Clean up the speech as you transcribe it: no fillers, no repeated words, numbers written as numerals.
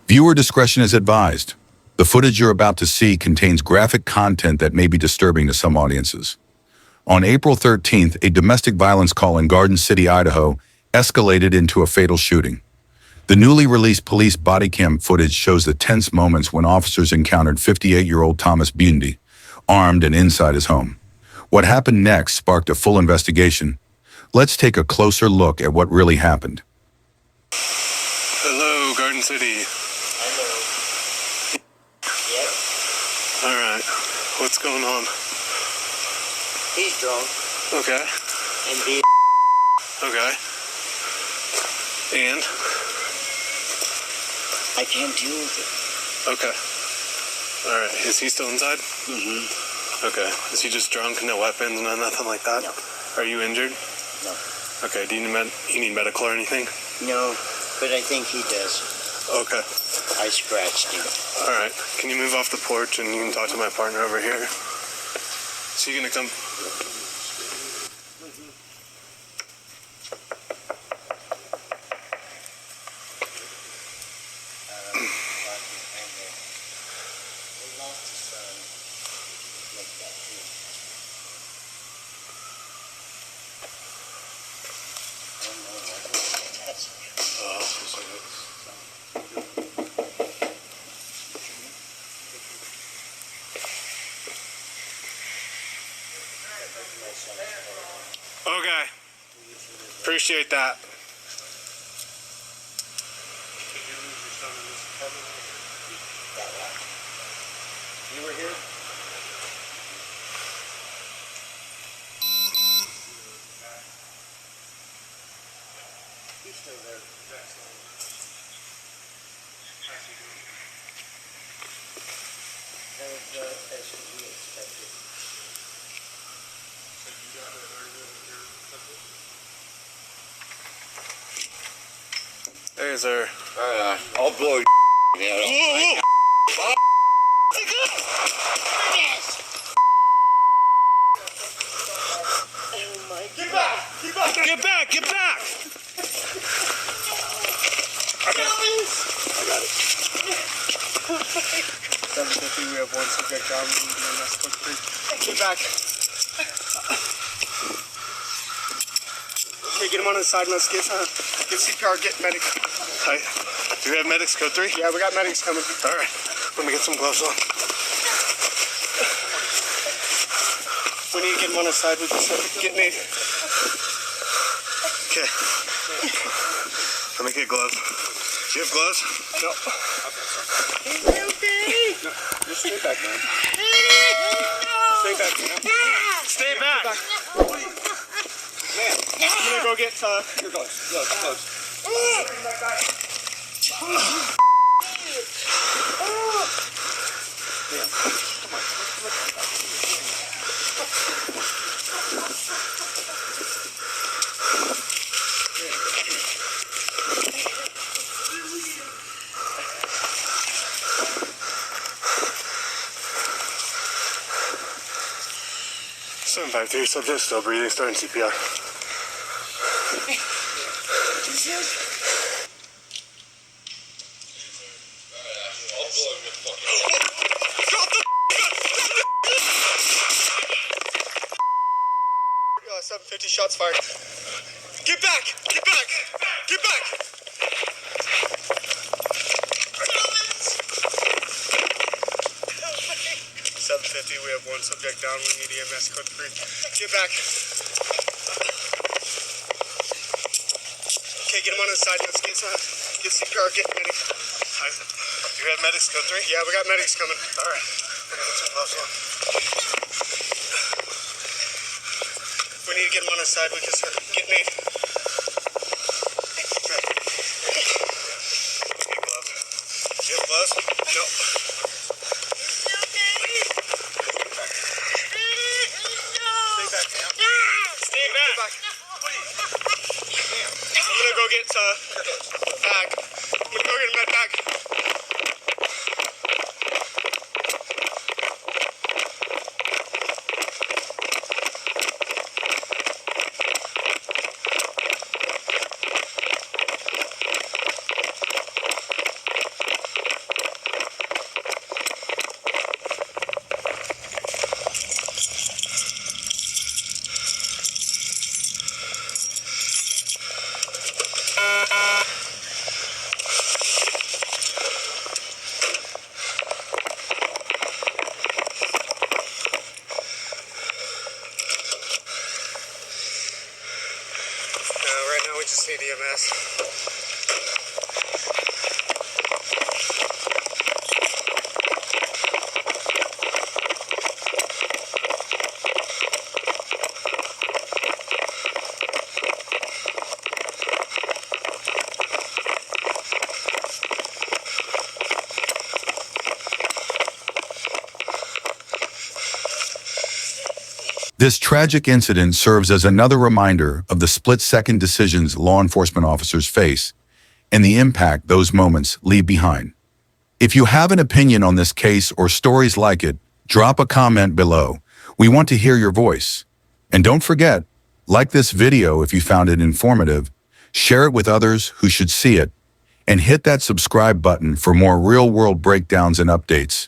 Viewer discretion is advised. The footage you're about to see contains graphic content that may be disturbing to some audiences. On April 13th, a domestic violence call in Garden City, Idaho, escalated into a fatal shooting. The newly released police bodycam footage shows the tense moments when officers encountered 58-year-old Thomas Bunde, armed and inside his home. What happened next sparked a full investigation. Let's take a closer look at what really happened. Hello, Garden City. Hello. Yep. Alright, what's going on? He's drunk. Okay. And being Okay. And? I can't deal with it. Okay. Alright, is he still inside? Mm-hmm. Okay. Is he just drunk, no weapons, no nothing like that? No. Are you injured? No. Okay, do you need medical or anything? No, but I think he does. Okay. I scratched him. Alright, can you move off the porch and you can talk to my partner over here? Is he gonna come? Okay. Appreciate that. You were here? He's still there. As we expected. Hey, sir. I'll blow your Whoa, whoa. Oh my God. Get back! Get back! Get back! I got it. 750, we have one subject down. Get back. Okay, get him on the side. Let's get CPR, get medic. Hi. Do we have medics code 3? Yeah, we got medics coming. All right. Let me get some gloves on. We need to get him on the side. We just get me. Okay. Let me get gloves. Do you have gloves? No. No, just stay back, man. Stay back, man. Stay back. I'm gonna go get Your gloves. Seven 753, subject still breathing, starting CPR. Drop the 750 shots fired. Get back! Get back! Get back! 750, we have one subject down. We need EMS code 3. Get back. Okay, get him on the side. Let's get CPR, get medic. Do you have medics code 3? Yeah, we got medics coming. All right. Let me get some gloves on. We need to get him on the side. We just get me. Get gloves. Do you have gloves? No. Stay back. I'm gonna go get bag. I'm gonna go get a med bag. This tragic incident serves as another reminder of the split-second decisions law enforcement officers face and the impact those moments leave behind. If you have an opinion on this case or stories like it, drop a comment below. We want to hear your voice. And don't forget, like this video if you found it informative, share it with others who should see it, and hit that subscribe button for more real-world breakdowns and updates.